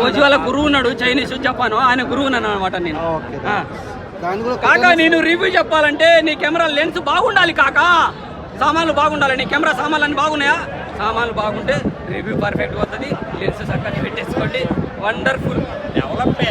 OG వాళ్ళ గురువు ఉన్నాడు, చైనీస్ జపాను, ఆయన గురువు అనమాట నేను. కాకా నేను రివ్యూ చెప్పాలంటే నీ కెమెరా లెన్స్ బాగుండాలి కాకా, సామాన్లు బాగుండాలి. నీ కెమెరా సామాన్లు అన్ని బాగున్నాయా? సామాన్లు బాగుంటే రివ్యూ పర్ఫెక్ట్ వస్తుంది. లెన్స్ చక్కగా పెట్టేసుకోండి, వండర్ఫుల్ డెవలప్.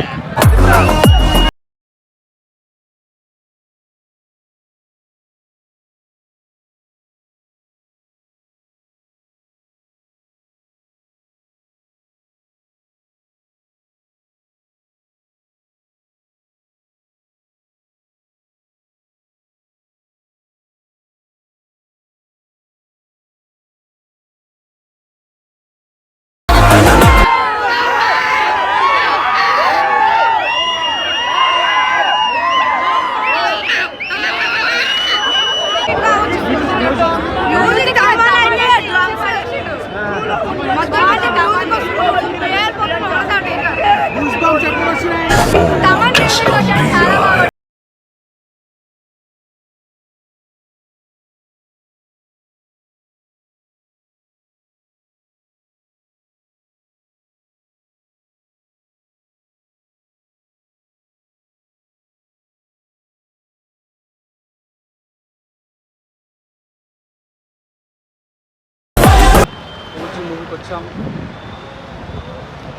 మూవీకి వచ్చాం,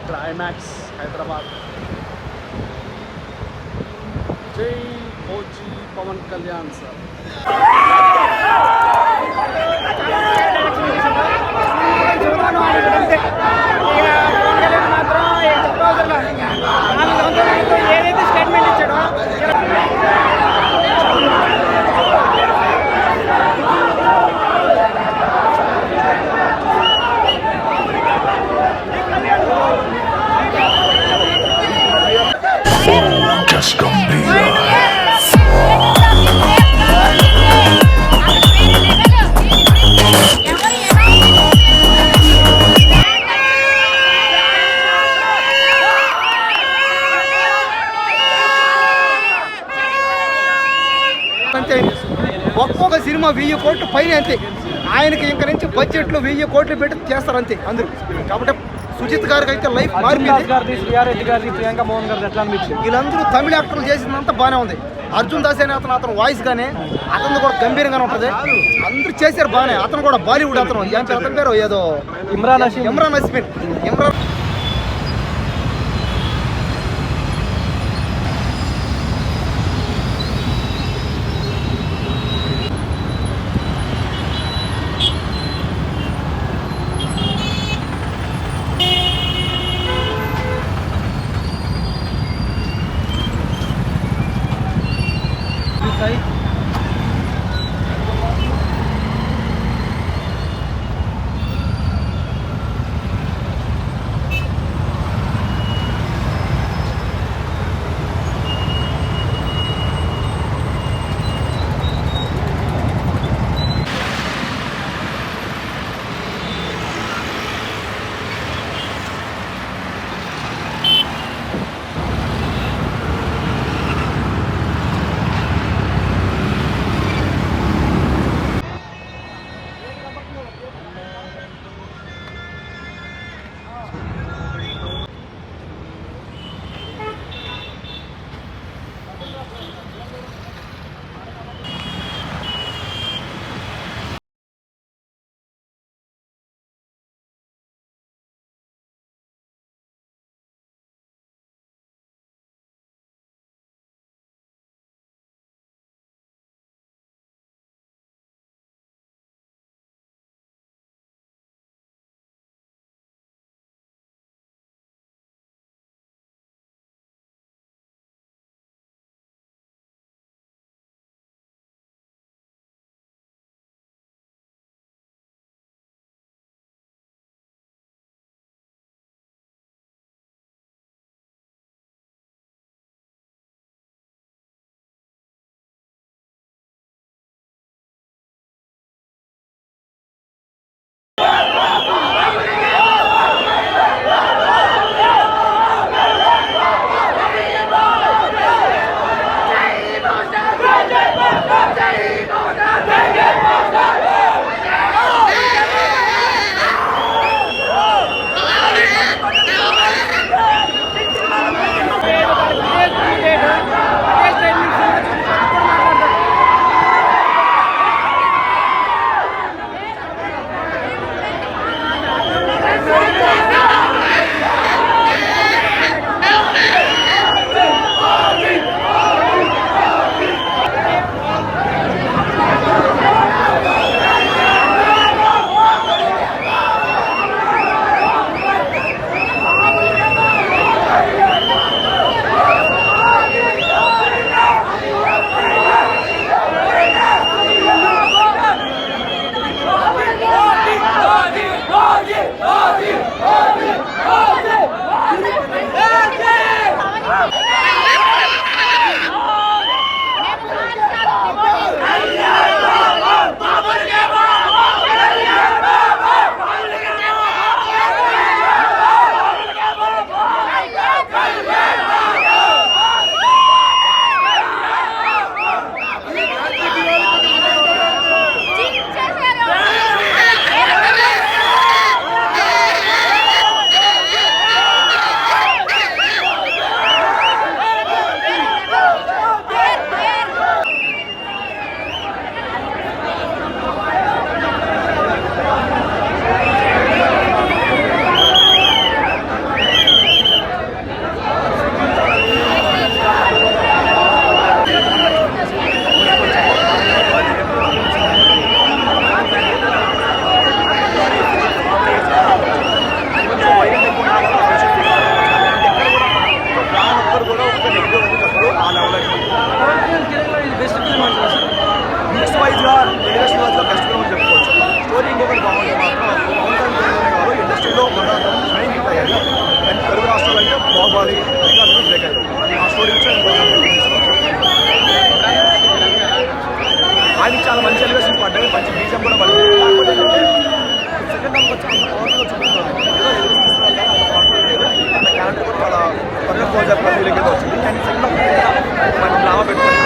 క్లైమాక్స్ హైదరాబాద్. జై ఓజీ పవన్ కళ్యాణ్ సార్. ఏదైతే స్టేట్మెంట్ ఇచ్చాడో ఒక్కొక్క సినిమా 1000 కోట్లు పైన అంతే. ఆయనకి ఇంక నుంచి బడ్జెట్లు 1000 కోట్లు పెట్టి చేస్తారు అంతే అందరూ. కాబట్టి సుజిత్ గారికి అయితే లైఫ్ మారిపోయింది. వీళ్ళందరూ తమిళ యాక్టర్లు చేసిందంతా బాగానే ఉంది. అర్జున్ దాస్ అనే అతను వాయిస్ గానే అతను కూడా గంభీరంగానే ఉంటుంది. అందరూ చేశారు బాగానే. అతను కూడా బాలీవుడ్ అతను అతని పేరు ఏదో ఇమ్రాన్ హస్మిన్. అవ్వాలి రికార్డు బ్రేక్ అవుతుంది. ఆ స్టోరీ నుంచి ఆయనకి చాలా మంచి ఎలివేషన్స్ పడ్డాయి, మంచి బీజం కూడా పడింది. కాకపోతే ఏంటంటే సెకండ్ హాఫ్ వచ్చి అంత పవర్ఫుల్గా చూపిస్తారు, ఏదో ఎలివేషన్ క్యారెక్టర్ కూడా చాలా త్వరగా క్లోజ్ అయిపోయిన ఫీలింగ్ అయితే వచ్చింది. కానీ సెకండ్ హాఫ్ మంచి డ్రామా పెట్టుకొని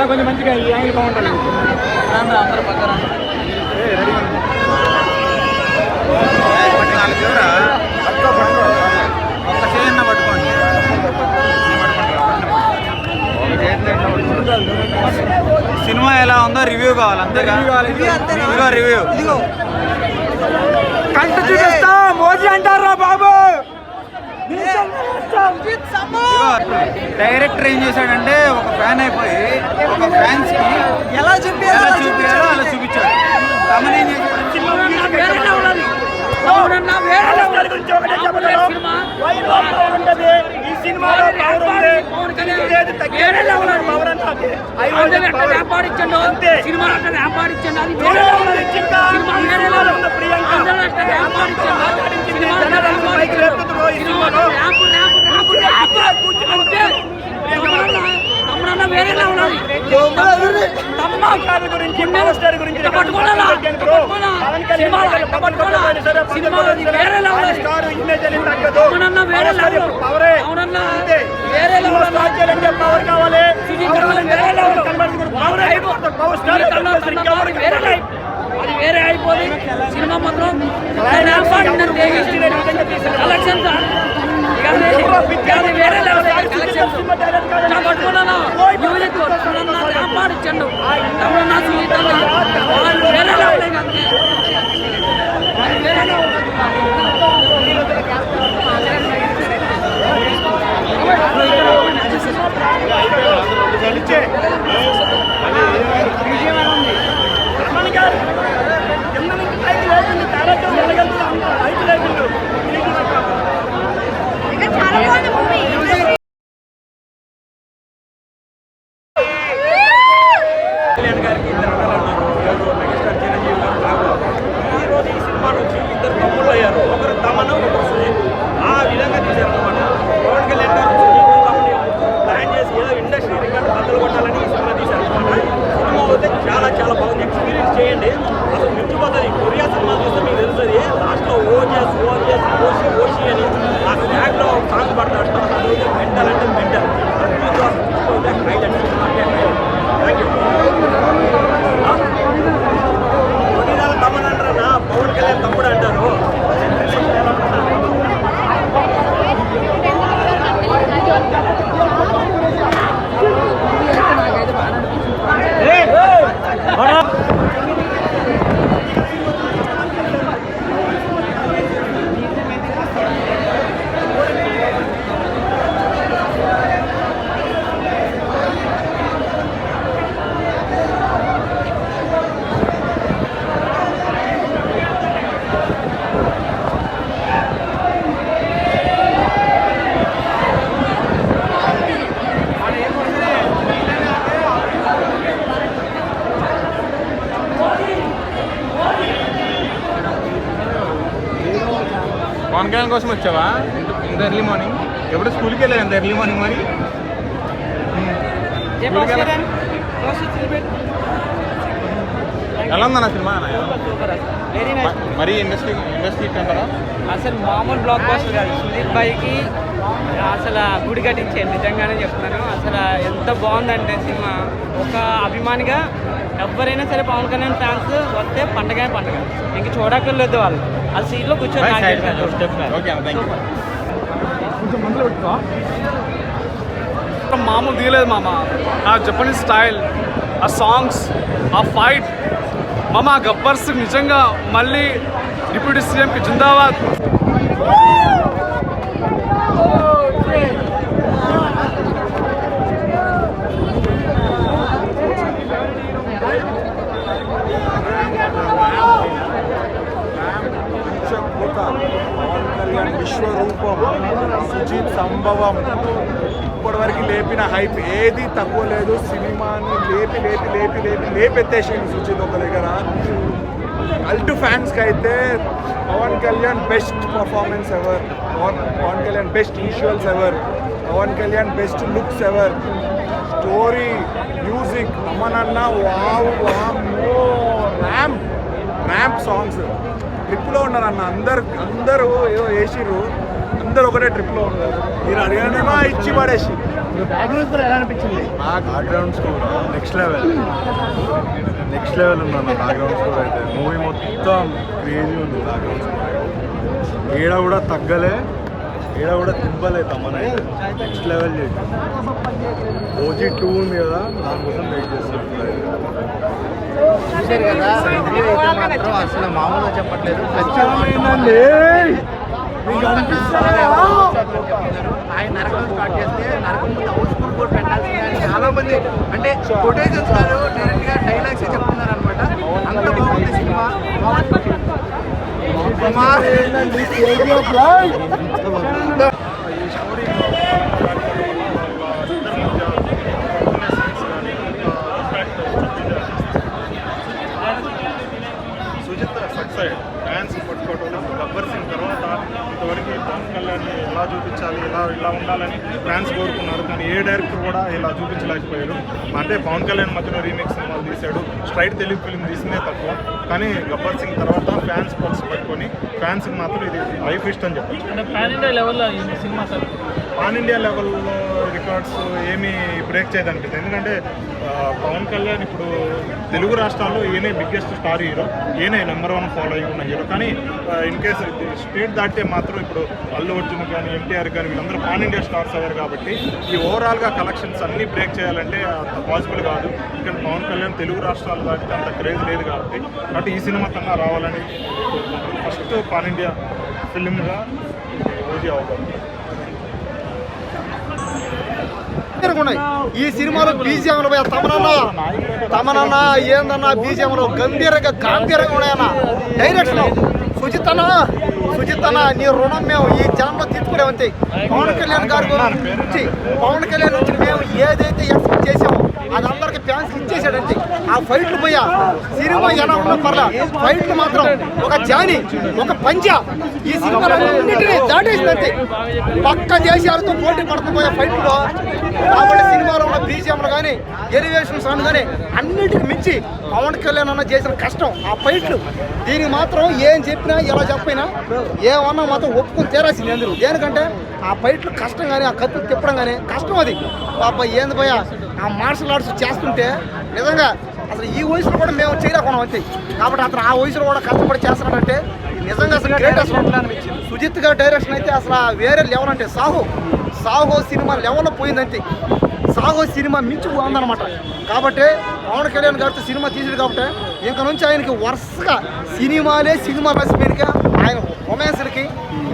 కొంచెం మంచిగా ఈ యాంగిల్ బాగుంటుంది. అందరూ పక్కన ఒక్క చేయన్న పట్టుకోండి. సినిమా ఎలా ఉందో రివ్యూ కావాలి, అంతేగా రివ్యూ. కంట చూపిస్తా మోజీ అంటారా బాబు. డైరెక్టర్ ఏం చేశాడంటే ఒక ఫ్యాన్ అయిపోయి ఒక ఫ్యాన్స్ కి ఎలా చూపించాలో అలా చూపించాడు. తమన్ ఏం చేశాడు, వేరేలా ఉన్నది. అది వేరే అయిపోయి సినిమా మాత్రం కలెక్షన్స్ వేరే లెవెల్ కలెక్షన్స్ పట్టుకున్నాను. మ్యూజిక్ కాపాడిచ్చండు తమన్నా సునీతంగా వాళ్ళు వేరే లెవెల్ అంతే. వేరే పవన్ కళ్యాణ్ కోసం వచ్చావా ఇంత ఎర్లీ మార్నింగ్? ఎప్పుడు స్కూల్కి వెళ్ళావు ఇంత ఎర్లీ మార్నింగ్? మరి ఎలా ఉందన్న సినిమా? మరి ఇండస్ట్రీ అంటారా? అసలు మామూలు బ్లాక్ బాస్టర్ కాదు. సుదీప్ భాయ్కి అసలు గుడి కట్టించాను, నిజంగానే చెప్తున్నాను. అసలు ఎంత బాగుందంటే సినిమా. ఒక అభిమానిగా ఎవరైనా సరే పవన్ కళ్యాణ్ ఫ్యాన్స్ వస్తే పండగ పండగ, ఇంక చూడక్కర్లేదు. వాళ్ళు ఆ సీట్లో కూర్చొని మామూలు దిగలేదు మామ. ఆ జపనీస్ స్టైల్, ఆ సాంగ్స్, ఆ ఫైట్ మామ. గబ్బర్స్ నిజంగా మళ్ళీ డిప్యూటీ సీఎంకి జిందాబాద్. పవన్ కళ్యాణ్ విశ్వరూపం, సుజిత్ సంభవం, ఇప్పటివరకు లేపిన హైప్ ఏది తక్కువ లేదు. సినిమాని లేపి లేపి లేపి లేపి లేపెత్తేసింది సుజిత్ ఒక దగ్గర. కల్ట్ ఫ్యాన్స్కి అయితే Pawan Kalyan best performance ever, Pawan Kalyan best visuals ever, Pawan Kalyan best looks ever, story, music, అమ్మనన్న వావ్ వామ్మో, ర్యాంప్ సాంగ్స్. ట్రిప్లో ఉన్నారు అన్న, అందరూ ఏదో వేసిర్రు, అందరూ ఒకటే ట్రిప్లో ఉన్నారు. మీరు అడిగినా ఇచ్చి పడేసి. బ్యాక్గ్రౌండ్ స్కోర్ నెక్స్ట్ లెవెల్ ఉందన్న. బ్యాక్గ్రౌండ్ స్కోర్ అయితే మూవీ మొత్తం క్రేజీ ఉంది. బ్యాక్గ్రౌండ్ స్కోర్ ఏడ కూడా తగ్గలే, ఏడ కూడా తిప్పలే తమన నెక్స్ట్ లెవెల్ చేసి. ఓజీ 2 ఉంది కదా, దానికోసం వెయిట్ చేస్తాను. చూశారు కదా, రివ్యూ అయితే మాత్రం అసలు మామూలుగా చెప్పట్లేదు. ఆయన నరకం స్టార్ట్ చేస్తే నరకం హౌస్ఫుల్ కూడా పెట్టాల్సిందే అని చాలా మంది అంటే కొటేషన్స్ కాదు, డైరెక్ట్ గా డైలాగ్స్ చెప్తున్నారు అనమాట. అంత బాగుంది సినిమా. సుజిత్ సక్సెస్ ఫ్యాన్స్ పట్టుకోవడం, గబ్బర్ సింగ్ తర్వాత ఇంతవరకు పవన్ కళ్యాణ్ ఎలా చూపించాలి, ఇలా ఉండాలని ఫ్యాన్స్ కోరుకున్నారు. కానీ ఏ డైరెక్టర్ కూడా ఇలా చూపించలేకపోయారు. అంటే పవన్ కళ్యాణ్ మధ్యలో రీమేక్ సినిమాలు తీశాడు, స్ట్రైట్ తెలుగు ఫిల్మ్ తీసిందే తక్కువ. కానీ గబ్బర్ సింగ్ తర్వాత ఫ్యాన్స్ పల్స్ పట్టుకొని ఫ్యాన్స్కి మాత్రం ఇది లైఫ్ ఇష్టం అని చెప్పచ్చు. అంటే పాన్ ఇండియా లెవెల్లో ఈ సినిమా సార్ పాన్ ఇండియా లెవెల్లో రికార్డ్స్ ఏమీ బ్రేక్ చేయదనిపిస్తుంది. ఎందుకంటే పవన్ కళ్యాణ్ ఇప్పుడు తెలుగు రాష్ట్రాల్లో ఈయనే బిగ్గెస్ట్ స్టార్ హీరో, ఈయనే నెంబర్ 1 ఫాలోయింగ్ ఉన్న హీరో. కానీ ఇన్ కేస్ స్టేట్ దాటితే మాత్రం ఇప్పుడు అల్లు అర్జున్ కానీ ఎన్టీఆర్ కానీ వీళ్ళందరూ పాన్ ఇండియా స్టార్స్ అయ్యారు. కాబట్టి ఈ ఓవరాల్గా కలెక్షన్స్ అన్నీ బ్రేక్ చేయాలంటే అంత పాసిబుల్ కాదు. ఎందుకంటే పవన్ కళ్యాణ్ తెలుగు రాష్ట్రాలు దాటితే అంత క్రేజ్ లేదు కాబట్టి ఈ సినిమా కన్నా రావాలని ఫస్ట్ పాన్ ఇండియా ఫిలింగా ఓజీ అవుతుంది. ఈ సినిమాలో బీజిఎంలు తమనన్నా ఏందన్నా బీజిఎంలు గాంభీరంగా ఉన్నాయన్న. డైరెక్షన్ సుజిత్ అన్న నీ రుణం మేము ఈ జనంలో తీసుకునేవంతే. పవన్ కళ్యాణ్ గారి గురించి పవన్ కళ్యాణ్ నుంచి మేము ఏదైతే ఎక్స్పెక్ట్ చేసామో అది అందరికి ఫ్యాన్స్ ఇచ్చేసాడంతే. ఆ ఫైట్లు పోయా సినిమా ఎలా ఉన్నా పర్లా, ఫైట్లు మాత్రం ఒక జాని ఒక పంజా ఈ సినిమాలో అన్నింటినీ దాటేసిందంతే. పక్క దేశాలతో పోటీ పడుతుపోయే ఫైట్లో. కాబట్టి సినిమాలో ఉన్న బీజిఎంలు కానీ ఎలివేషన్ సాంగ్ కానీ అన్నిటికి మించి పవన్ కళ్యాణ్ అన్న చేసిన కష్టం ఆ ఫైట్లు. దీనికి మాత్రం ఏం చెప్పినా ఎలా చెప్పినా ఏమన్నా మాత్రం ఒప్పుకొని తీరాల్సింది అందరూ. దేనికంటే ఆ ఫైట్లు కష్టం కానీ ఆ కత్తులు తిప్పడం కానీ కష్టం. అది పాప ఏంది భయ ఆ మార్షల్ ఆర్ట్స్ చేస్తుంటే నిజంగా అసలు ఈ వయసులో కూడా మేము చేయలేకున్నాం అంతే. కాబట్టి అతను ఆ వయసులో కూడా కష్టపడి చేస్తున్నాడంటే నిజంగా అసలు గ్రేట్. అసలు సుజిత్ గారి డైరెక్షన్ అయితే అసలు వేరే లెవెల్. అంటే సాహో సినిమా లెవెల్లో పోయిందంతే. సాహో సినిమా మించి ఉందన్నమాట. కాబట్టి పవన్ కళ్యాణ్ గారితో సినిమా తీసాడు కాబట్టి ఇంక నుంచి ఆయనకి వరుసగా సినిమా రసిపోయినగా ఆయన రొమాన్స్లకి,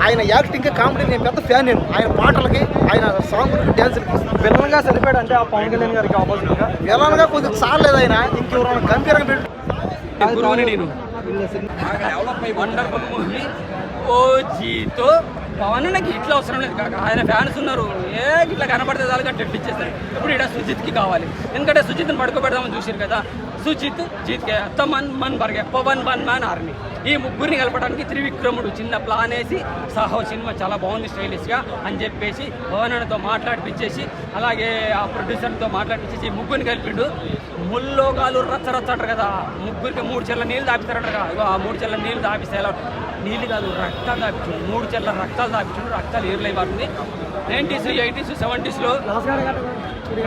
ఆయన యాక్టింగ్కి, కామెడీ నేను పెద్ద ఫ్యాన్. నేను ఆయన పాటలకి, ఆయన సాంగ్లకి, డ్యాన్స్లకి విలన్గా సరిపోయాడు అంటే ఆ పవన్ కళ్యాణ్ గారికి ఆపోజిట్గా. విలన్గా కొంచెం చాలేదు ఆయన. ఇంకెవరైనా గంభీరంగా పెట్టి వండర్ఫుల్ మూవీ ఓజీతో పవన్ నాకు ఇట్లా అవసరం లేదు కాక. ఆయన ఫ్యాన్స్ ఉన్నారు, ఇట్లా కనపడితే చాలుగా తెప్పించేస్తారు. ఇప్పుడు ఇక్కడ సుజిత్కి కావాలి. ఎందుకంటే సుజిత్ని పడుకోబెడదామని చూసారు కదా. సుజిత్ జీత్కే మన్ బర్గే పవన్ మ్యాన్ ఆర్మీ ఈ ముగ్గురిని కలపడానికి త్రివిక్రముడు చిన్న ప్లాన్ వేసి సాహో సినిమా చాలా బాగుంది స్టైలిష్గా అని చెప్పేసి పవన్ అన్నతో మాట్లాడిపించేసి అలాగే ఆ ప్రొడ్యూసర్తో మాట్లాడిపించేసి ఈ ముగ్గురిని కలిపిండు. ముల్లోగాలు రచ్చరచ్చంటారు కదా, ముగ్గురికి 3 చెర్ల నీళ్ళు దాపిస్తారంటారు కదా. ఆ 3 చెర్ల నీళ్ళు దాపిస్తే ఎలా నీళ్ళు కాదు రక్తాలు దాపించు, 3 చెర్ల రక్తాలు దాపించు. రక్తాలు ఏరులై పారుతుంది. 90s, 80s, 70sలో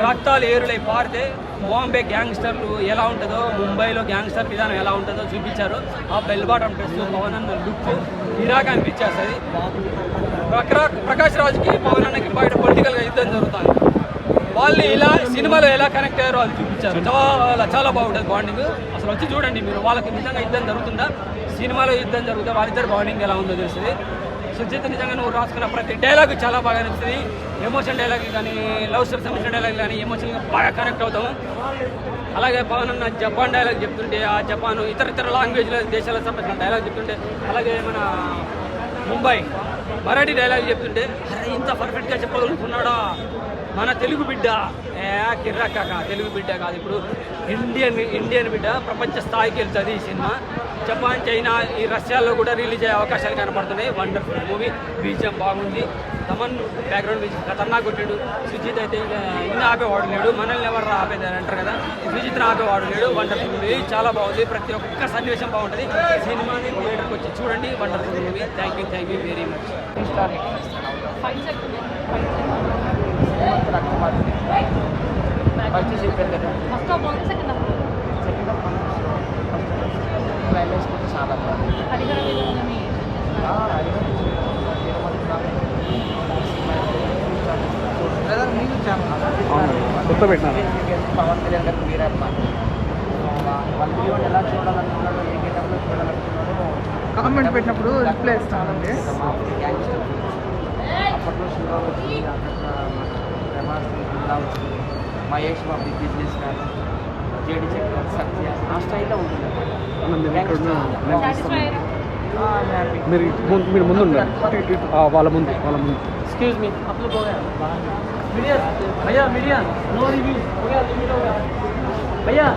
రక్తాలు ఏరులై పారితే బాంబే గ్యాంగ్స్టర్లు ఎలా ఉంటుందో, ముంబైలో గ్యాంగ్స్టర్ విధానం ఎలా ఉంటుందో చూపించారు. ఆ బెల్ బాటమ్ డ్రెస్, పవన్ అన్న లుక్ ఇరాక్ అనిపించేస్తుంది. ప్రకాష్ రాజ్కి పవన్ అన్నకి బయట పొలిటికల్గా యుద్ధం జరుగుతుంది. వాళ్ళు ఇలా సినిమాలో ఎలా కనెక్ట్ అయ్యారో వాళ్ళు చూపించారు. చాలా బాగుంటుంది బాండింగ్. అసలు వచ్చి చూడండి మీరు, వాళ్ళకి నిజంగా యుద్ధం జరుగుతుందా, సినిమాలో యుద్ధం జరుగుతుందా, వాళ్ళిద్దరు బాండింగ్ ఎలా ఉందో తెలుస్తుంది. సుజిత్ నిజంగా నువ్వు రాసుకున్న ప్రతి డైలాగ్ చాలా బాగా నచ్చుతుంది. ఎమోషన్ డైలాగ్ కానీ, లవ్ స్టోరీ సంబంధించిన డైలాగ్ కానీ ఎమోషన్గా బాగా కనెక్ట్ అవుతాము. అలాగే పవన్ అన్న జపాన్ డైలాగ్ చెప్తుంటే, ఆ జపాన్ ఇతర లాంగ్వేజ్ల దేశాలకు సంబంధించిన డైలాగ్ చెప్తుంటే, అలాగే మన ముంబై మరాఠీ డైలాగ్ చెప్తుంటే అరే ఇంత పర్ఫెక్ట్గా చెప్పగలుగుతున్నాడా మన తెలుగు బిడ్డ. కిర్రాక తెలుగు బిడ్డ కాదు, ఇప్పుడు ఇండియన్ బిడ్డ ప్రపంచ స్థాయికి వెళ్తుంది ఈ సినిమా. జపాన్, చైనా, ఈ రష్యాలో కూడా రిలీజ్ అయ్యే అవకాశాలు కనపడుతున్నాయి. వండర్ఫుల్ మూవీ, బీజిఎం బాగుంది, తమన్ బ్యాక్గ్రౌండ్ మ్యూజిక్ ఖతర్నాక్ కొట్టాడు. సుజిత్ అయితే ఇంకా ఆపేవాడు లేడు, మనల్ని ఎవరు ఆపేది అని అంటారు కదా, సుజిత్ని ఆపేవాడు లేడు. వండర్ఫుల్ మూవీ, చాలా బాగుంది, ప్రతి ఒక్క సన్నివేశం బాగుంటుంది. సినిమాని థియేటర్కి వచ్చి చూడండి, wonderful movie. Thank you very much. కొత్త పెట్టినారు. పవన్ కళ్యాణ్ గారికి వీరప్ప వాళ్ళ వీడియో ఎలా చూడాలనుకున్నాడు, ఏ గేటంలో చూడాలనుకున్నాడు కామెంట్ పెట్టినప్పుడు రిప్లై ఇస్తానండి. అప్పట్లో శివ వచ్చింది, ప్రభాస్ ఇలా వచ్చింది, Mahesh Babu business man, JD చక్ర, సత్య, ఆ స్టైల్లో ఉంటుంది. మీరు ముందు ఉండండి, వాళ్ళ ముందు. एक्सक्यूज मी आप लोग हो गया मीडिया भैया मीडिया नो रिव्यू हो गया लिमिट हो गया भैया